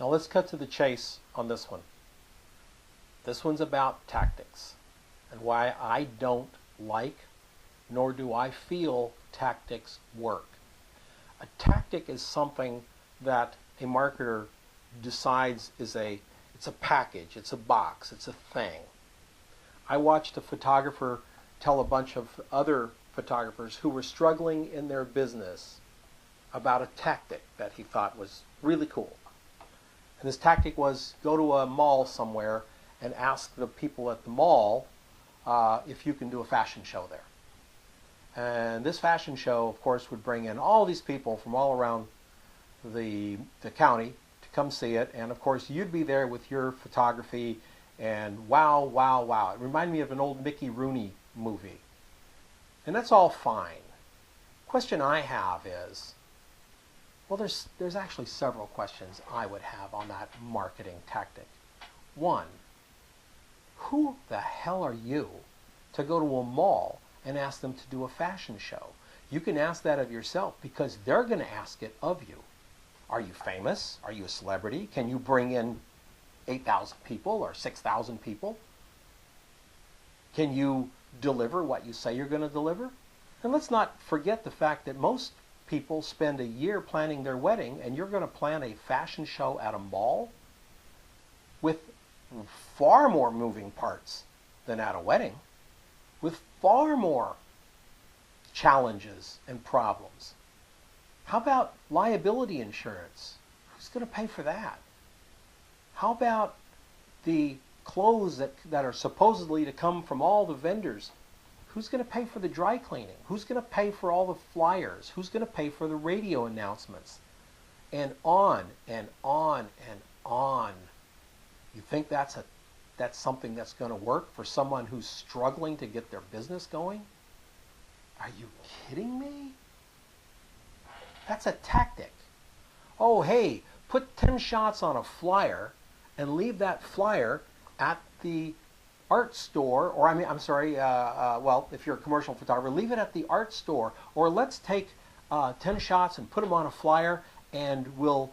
Now let's cut to the chase on this one. This one's about tactics and why I don't like, nor do I feel tactics work. A tactic is something that a marketer decides it's a package, it's a box, it's a thing. I watched a photographer tell a bunch of other photographers who were struggling in their business about a tactic that he thought was really cool. And this tactic was go to a mall somewhere and ask the people at the mall if you can do a fashion show there. And this fashion show, of course, would bring in all these people from all around the county to come see it. And, of course, you'd be there with your photography and wow, wow, wow. It reminded me of an old Mickey Rooney movie. And that's all fine. Question I have is, well, there's actually several questions I would have on that marketing tactic. One, who the hell are you to go to a mall and ask them to do a fashion show? You can ask that of yourself because they're going to ask it of you. Are you famous? Are you a celebrity? Can you bring in 8,000 people or 6,000 people? Can you deliver what you say you're going to deliver? And let's not forget the fact that most people spend a year planning their wedding, and you're going to plan a fashion show at a mall with far more moving parts than at a wedding, with far more challenges and problems. How about liability insurance? Who's going to pay for that? How about the clothes that are supposedly to come from all the vendors? Who's going to pay for the dry cleaning? Who's going to pay for all the flyers? Who's going to pay for the radio announcements? And on and on and on. You think that's something that's going to work for someone who's struggling to get their business going? Are you kidding me? That's a tactic. Oh, hey, put 10 shots on a flyer and leave that flyer at the art store, or well, if you're a commercial photographer, leave it at the art store, or let's take 10 shots and put them on a flyer and we'll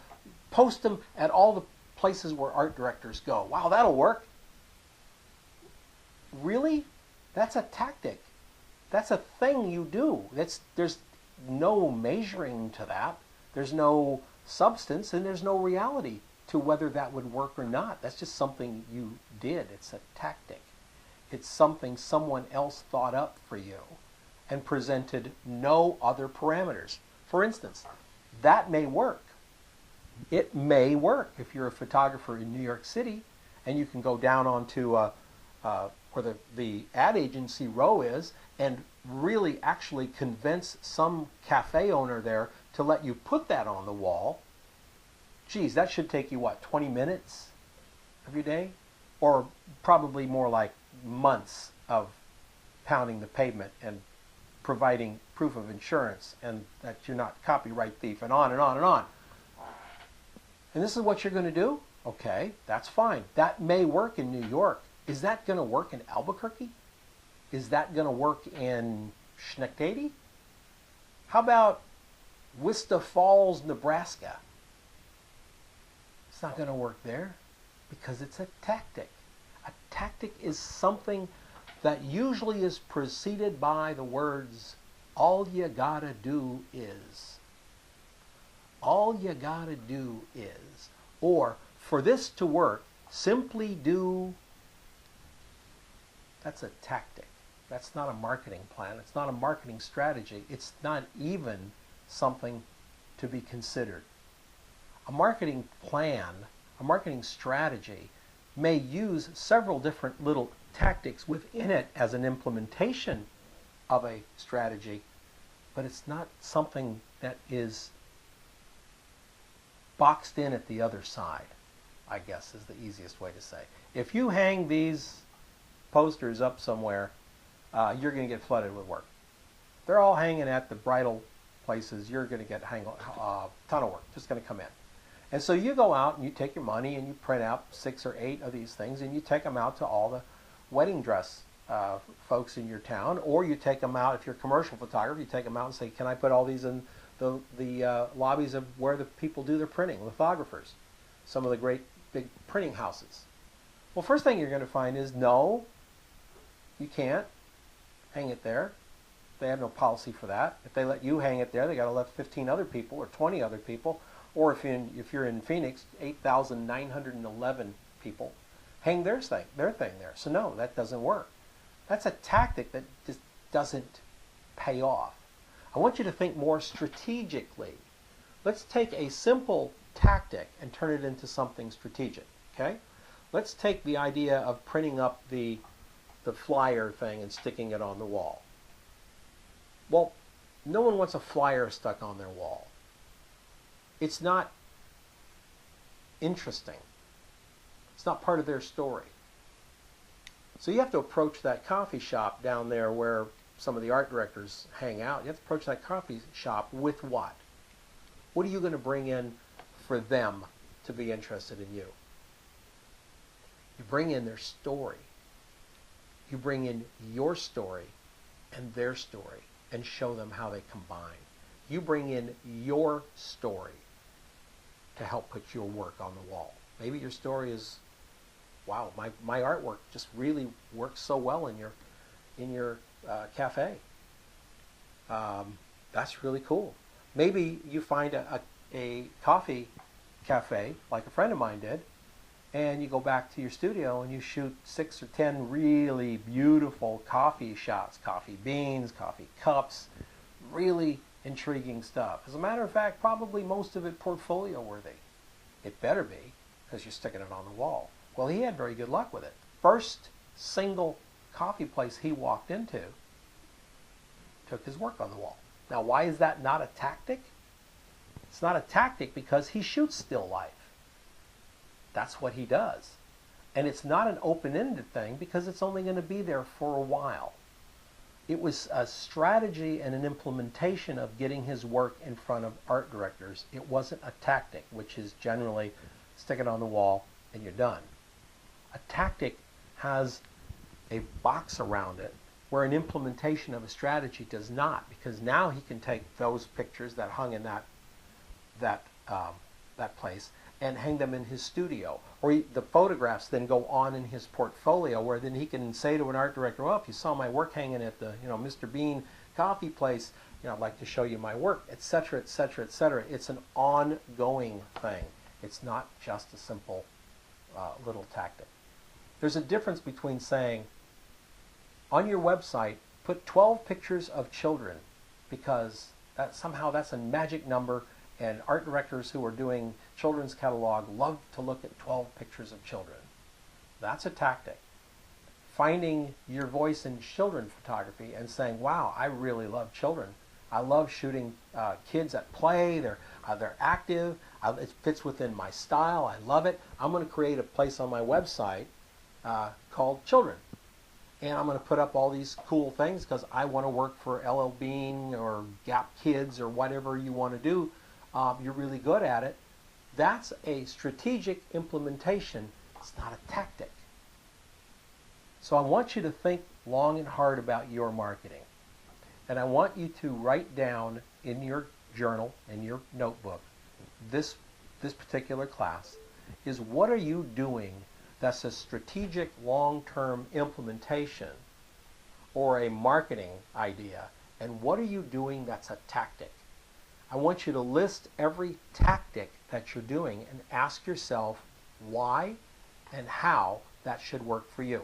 post them at all the places where art directors go. Wow, that'll work. Really? That's a tactic. That's a thing you do. There's no measuring to that. There's no substance and there's no reality to whether that would work or not. That's just something you did. It's a tactic. It's something someone else thought up for you and presented no other parameters. For instance, that may work. It may work if you're a photographer in New York City and you can go down onto where the ad agency row is and really actually convince some cafe owner there to let you put that on the wall. Geez, that should take you, what, 20 minutes of your day? Or probably more like months of pounding the pavement and providing proof of insurance and that you're not copyright thief and on and on and on. And this is what you're going to do? Okay, that's fine. That may work in New York. Is that going to work in Albuquerque? Is that going to work in Schenectady? How about Wichita Falls, Nebraska? It's not going to work there because it's a tactic. A tactic is something that usually is preceded by the words, all you gotta do is. All you gotta do is. Or, for this to work, simply do. That's a tactic. That's not a marketing plan. It's not a marketing strategy. It's not even something to be considered. A marketing plan, a marketing strategy, may use several different little tactics within it as an implementation of a strategy, but it's not something that is boxed in at the other side, I guess is the easiest way to say. If you hang these posters up somewhere, you're going to get flooded with work. They're all hanging at the bridal places. You're going to get a ton of work just going to come in. And so you go out and you take your money and you print out 6 or 8 of these things and you take them out to all the wedding dress folks in your town, or you take them out, if you're a commercial photographer, you take them out and say, can I put all these in the lobbies of where the people do their printing, lithographers. some of the great big printing houses. Well, first thing you're going to find is no, you can't hang it there. They have no policy for that. If they let you hang it there, they got to let 15 other people or 20 other people, or if you're in Phoenix, 8,911 people hang their thing there. So no, that doesn't work. That's a tactic that just doesn't pay off. I want you to think more strategically. Let's take a simple tactic and turn it into something strategic. Okay? Let's take the idea of printing up the flyer thing and sticking it on the wall. Well, no one wants a flyer stuck on their wall. It's not interesting. It's not part of their story. So you have to approach that coffee shop down there where some of the art directors hang out. You have to approach that coffee shop with what? What are you going to bring in for them to be interested in you? You bring in their story. You bring in your story and their story and show them how they combine. You bring in your story to help put your work on the wall. Maybe your story is, wow, my artwork just really works so well in your cafe. That's really cool. Maybe you find a coffee cafe like a friend of mine did, and you go back to your studio and you shoot 6 or 10 really beautiful coffee shots, coffee beans, coffee cups, really intriguing stuff. As a matter of fact, probably most of it portfolio worthy. It better be, because you're sticking it on the wall. Well, he had very good luck with it. First single coffee place he walked into took his work on the wall. Now, why is that not a tactic? It's not a tactic because he shoots still life. That's what he does. And it's not an open-ended thing because it's only going to be there for a while. It was a strategy and an implementation of getting his work in front of art directors. It wasn't a tactic, which is generally stick it on the wall and you're done. A tactic has a box around it where an implementation of a strategy does not, because now he can take those pictures that hung in that place and hang them in his studio. Or the photographs then go on in his portfolio, where then he can say to an art director, well, if you saw my work hanging at the Mr. Bean coffee place, I'd like to show you my work, etc., etc., etc. It's an ongoing thing. It's not just a simple little tactic. There's a difference between saying, on your website, put 12 pictures of children, because somehow that's a magic number, and art directors who are doing children's catalog love to look at 12 pictures of children. That's a tactic. Finding your voice in children photography and saying, wow, I really love children. I love shooting kids at play. They're active. It fits within my style. I love it. I'm going to create a place on my website called Children. And I'm going to put up all these cool things because I want to work for LL Bean or Gap Kids or whatever you want to do. You're really good at it. That's a strategic implementation. It's not a tactic. So I want you to think long and hard about your marketing. And I want you to write down in your journal, in your notebook, this particular class is, what are you doing that's a strategic long-term implementation or a marketing idea, and what are you doing that's a tactic? I want you to list every tactic that you're doing and ask yourself why and how that should work for you.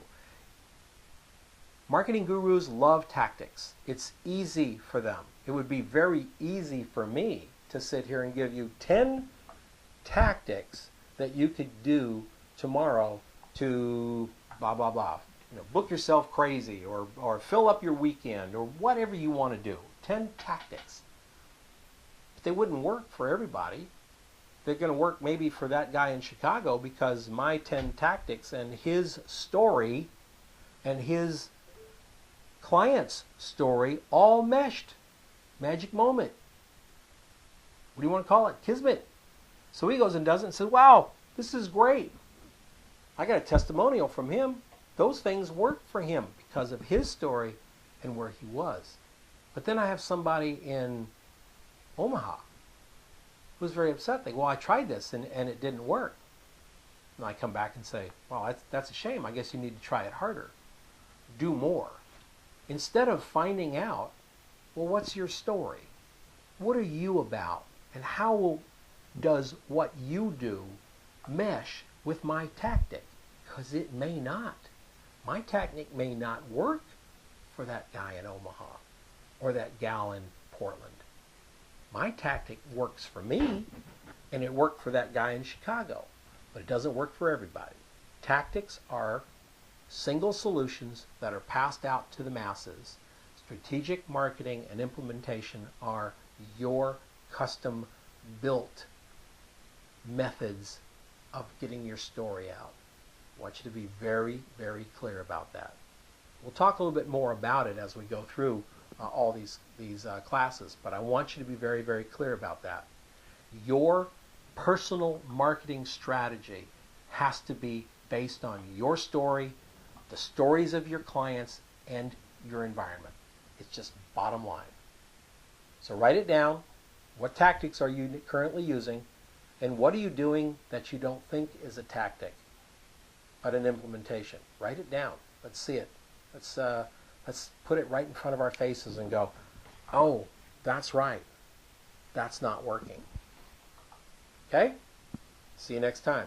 Marketing gurus love tactics. It's easy for them. It would be very easy for me to sit here and give you 10 tactics that you could do tomorrow to blah, blah, blah. Book yourself crazy or fill up your weekend or whatever you want to do. 10 tactics. But they wouldn't work for everybody. They're going to work maybe for that guy in Chicago because my 10 tactics and his story and his client's story all meshed. Magic moment. What do you want to call it? Kismet. So he goes and does it and says, wow, this is great. I got a testimonial from him. Those things worked for him because of his story and where he was. But then I have somebody in Omaha who's very upset. They go, well, I tried this and it didn't work. And I come back and say, well, that's a shame. I guess you need to try it harder. Do more. Instead of finding out, well, what's your story? What are you about? And how does what you do mesh with my tactic? Because it may not. My tactic may not work for that guy in Omaha or that gal in Portland. My tactic works for me, and it worked for that guy in Chicago, but it doesn't work for everybody. Tactics are single solutions that are passed out to the masses. Strategic marketing and implementation are your custom built methods of getting your story out. I want you to be very, very clear about that. We'll talk a little bit more about it as we go through all these classes, but I want you to be very, very clear about that. Your personal marketing strategy has to be based on your story, the stories of your clients, and your environment. It's just bottom line. So write it down. What tactics are you currently using, and what are you doing that you don't think is a tactic but an implementation? Write it down. Let's see it. Let's put it right in front of our faces and go, oh, that's right. That's not working. Okay? See you next time.